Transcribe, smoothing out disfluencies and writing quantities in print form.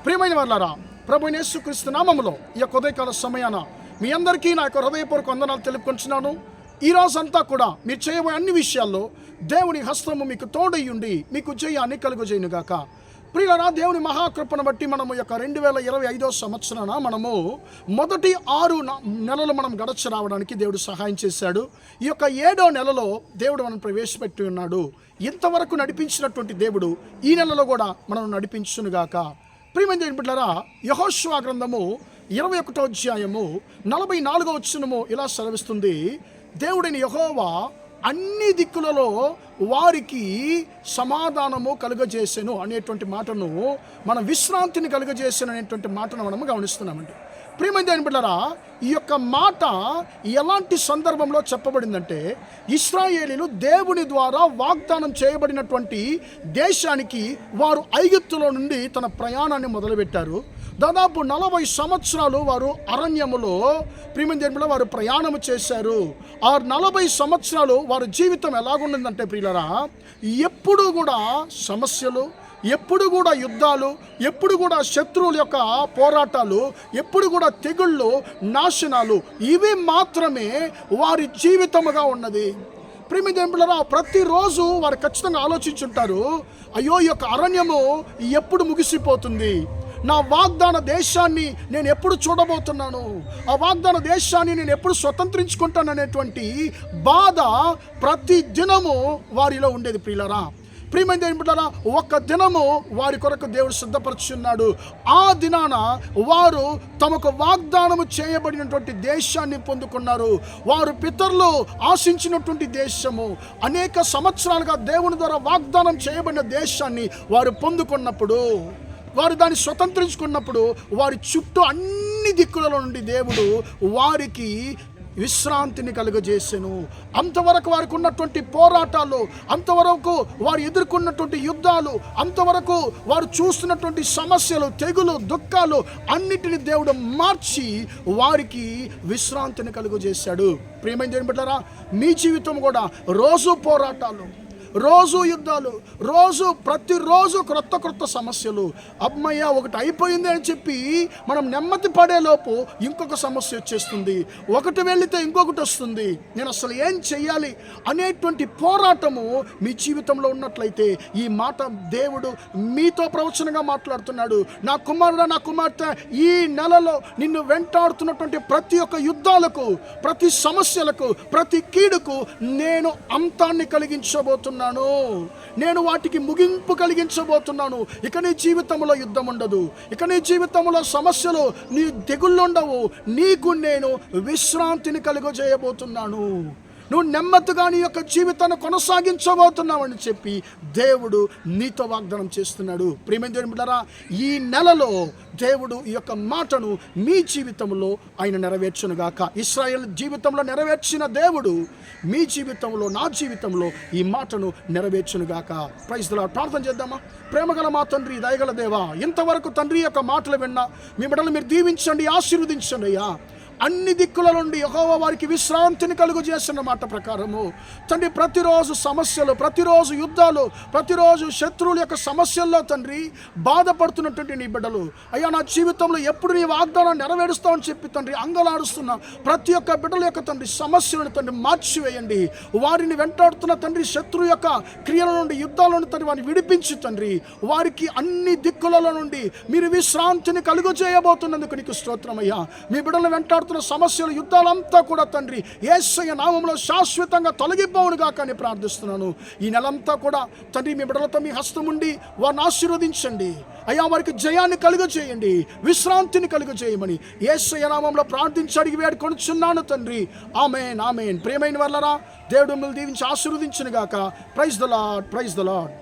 ప్రియమైన వాళ్ళారా, ప్రభువైన యేసుక్రీస్తు నామములో ఈ యొక్క ఉదయకాల సమయాన మీ అందరికీ నా యొక్క హృదయపూర్వక వందనాలు తెలుపుకుంటున్నాను. ఈ రోజంతా కూడా మీరు చేయబోయే అన్ని విషయాల్లో దేవుని హస్తము మీకు తోడయ్యుండి మీకు జయాన్ని కలుగజేయునుగాక. ప్రియులారా, దేవుని మహాకృపను బట్టి మనము యొక్క 2025 సంవత్సరాన మనము మొదటి 6 నెలలు మనం గడచి రావడానికి దేవుడు సహాయం చేశాడు. ఈ యొక్క 7వ నెలలో దేవుడు మనం ప్రవేశపెట్టి ఉన్నాడు. ఇంతవరకు నడిపించినటువంటి దేవుడు ఈ నెలలో కూడా మనం నడిపించునుగాక. ప్రియమైన దేవుని బిడ్డలారా, యెహోషువ గ్రంథము 21వ అధ్యాయము 44వ వచనము ఇలా సెలవిస్తుంది. దేవుడైన యెహోవా అన్ని దిక్కులలో వారికి సమాధానము కలుగజేసెను అనేటువంటి మాటను, మనం విశ్రాంతిని కలుగజేసెను అనేటువంటి మాటను మనము గమనిస్తున్నామండి. ప్రియమైన దేవుని బిడ్డలారా, ఈ యొక్క మాట ఎలాంటి సందర్భంలో చెప్పబడిందంటే, ఇశ్రాయేలీలు దేవుని ద్వారా వాగ్దానం చేయబడినటువంటి దేశానికి వారు ఐగుప్తులో నుండి తన ప్రయాణాన్ని మొదలుపెట్టారు. దాదాపు 40 సంవత్సరాలు వారు అరణ్యములో ప్రియమైన దేవుని బిడ్డలారా వారు ప్రయాణము చేశారు. ఆ 40 సంవత్సరాలు వారి జీవితం ఎలాగుండిందంటే ప్రియులారా, ఎప్పుడు కూడా సమస్యలు, ఎప్పుడు కూడా యుద్ధాలు, ఎప్పుడు కూడా శత్రువుల యొక్క పోరాటాలు, ఎప్పుడు కూడా తెగుళ్ళు, నాశనాలు, ఇవి మాత్రమే వారి జీవితముగా ఉన్నది. ప్రియమైన దేవుని బిడ్డలారా, ప్రతిరోజు వారు ఖచ్చితంగా ఆలోచించుంటారు, అయ్యో ఈ యొక్క అరణ్యము ఎప్పుడు ముగిసిపోతుంది, నా వాగ్దాన దేశాన్ని నేను ఎప్పుడు చూడబోతున్నాను, ఆ వాగ్దాన దేశాన్ని నేను ఎప్పుడు స్వతంత్రించుకుంటాను అనేటువంటి బాధ ప్రతి దినము వారిలో ఉండేది. ప్రియులారా, ప్రియమైన దేవుని బిడ్డలారా, ఒక్క దినము వారి కొరకు దేవుడు సిద్ధపరుచున్నాడు. ఆ దినాన వారు తమకు వాగ్దానము చేయబడినటువంటి దేశాన్ని పొందుకున్నారు. వారు పితరులు ఆశించినటువంటి దేశము, అనేక సంవత్సరాలుగా దేవుని ద్వారా వాగ్దానం చేయబడిన దేశాన్ని వారు పొందుకున్నప్పుడు, వారు దాన్ని స్వతంత్రించుకున్నప్పుడు, వారి చుట్టూ అన్ని దిక్కులలో నుండి దేవుడు వారికి విశ్రాంతిని కలుగజేసెను. అంతవరకు వారికి ఉన్నటువంటి పోరాటాలు, అంతవరకు వారు ఎదుర్కొన్నటువంటి యుద్ధాలు, అంతవరకు వారు చూస్తున్నటువంటి సమస్యలు, తెగులు, దుఃఖాలు అన్నిటిని దేవుడు మార్చి వారికి విశ్రాంతిని కలుగజేశాడు. ప్రియమైన దేవుని బిడ్డలారా, మీ జీవితం కూడా రోజు పోరాటాలు, రోజు యుద్ధాలు, ప్రతిరోజు క్రొత్త సమస్యలు. అమ్మయ్య ఒకటి అయిపోయింది అని చెప్పి మనం నెమ్మది పడేలోపు ఇంకొక సమస్య వచ్చేస్తుంది, ఒకటి వెళితే ఇంకొకటి వస్తుంది, నేను అసలు ఏం చెయ్యాలి అనేటువంటి పోరాటము మీ జీవితంలో ఉన్నట్లయితే ఈ మాట దేవుడు మీతో ప్రవచనంగా మాట్లాడుతున్నాడు. నా కుమారుడా, నా కుమార్తె, ఈ నెలలో నిన్ను వెంటాడుతున్నటువంటి ప్రతి ఒక్క యుద్ధాలకు, ప్రతి సమస్యలకు, ప్రతి కీడుకు నేను అంతాన్ని కలిగించబోతున్నాను, నేను వాటికి ముగింపు కలిగించబోతున్నాను. ఇక నీ జీవితంలో యుద్ధం ఉండదు, ఇక నీ జీవితంలో సమస్యలు, నీ తెగుళ్ళు ఉండవు. నీకు నేను విశ్రాంతిని కలుగజేయబోతున్నాను, నువ్వు నెమ్మదిగా నీ యొక్క జీవితాన్ని కొనసాగించబోతున్నావని చెప్పి దేవుడు నీతో వాగ్దానం చేస్తున్నాడు. ప్రియమైన దేవుని బిడ్డలారా, ఈ నెలలో దేవుడు ఈ యొక్క మాటను మీ జీవితంలో ఆయన నెరవేర్చునుగాక. ఇశ్రాయేల్ జీవితంలో నెరవేర్చిన దేవుడు మీ జీవితంలో, నా జీవితంలో ఈ మాటను నెరవేర్చునుగాక. Praise the lord. ప్రార్థన చేద్దామా? ప్రేమగల మా తండ్రి, దయగల దేవా, ఇంతవరకు తండ్రి యొక్క మాటలు విన్నా మీ బిడ్డలు మీరు దీవించండి, ఆశీర్వదించండి అయ్యా. అన్ని దిక్కుల నుండి యెహోవా వారికి విశ్రాంతిని కలుగజేస్తున్న మాట ప్రకారము తండ్రి, ప్రతిరోజు సమస్యలు, ప్రతిరోజు యుద్ధాలు, ప్రతిరోజు శత్రువుల యొక్క సమస్యల్లో తండ్రి బాధపడుతున్నటువంటి నీ బిడ్డలు అయ్యా, నా జీవితంలో ఎప్పుడు నీ వాగ్దానం నెరవేరుస్తామని చెప్పి తండ్రి అంగలాడుస్తున్న ప్రతి ఒక్క బిడ్డల యొక్క తండ్రి సమస్యలను తండ్రి మార్చివేయండి. వారిని వెంటాడుతున్న తండ్రి శత్రువు యొక్క క్రియల నుండి, యుద్ధాల నుండి తండ్రి వారిని విడిపించి తండ్రి వారికి అన్ని దిక్కులలో నుండి మీరు విశ్రాంతిని కలుగజేయబోతున్నందుకు నీకు స్తోత్రమయ్యా. మీ బిడ్డలను వెంటాడుతున్న సమస్యలు, యుద్ధాలంతా కూడా తండ్రి యేసయ్య నామములో శాశ్వతంగా తొలగిపోవునుగా కానీ ప్రార్థిస్తున్నాను. ఈ నెలంతా కూడా తండ్రి మీ బిడ్డలతో మీ హస్తం ఉండి వారిని ఆశీర్వదించండి అయ్యా. వారికి జయాన్ని కలుగజేయండి, విశ్రాంతిని కలుగజేయమని యేసయ్య నామములో ప్రార్థించి అడిగి వేడుకొనుచున్నాను తండ్రి. ఆమేన్, ఆమేన్. ప్రియమైన వాళ్ళరా, దేవుడు మిమ్మల్ని దీవించి ఆశీర్వదించునుగాక. Praise the Lord, praise the lord.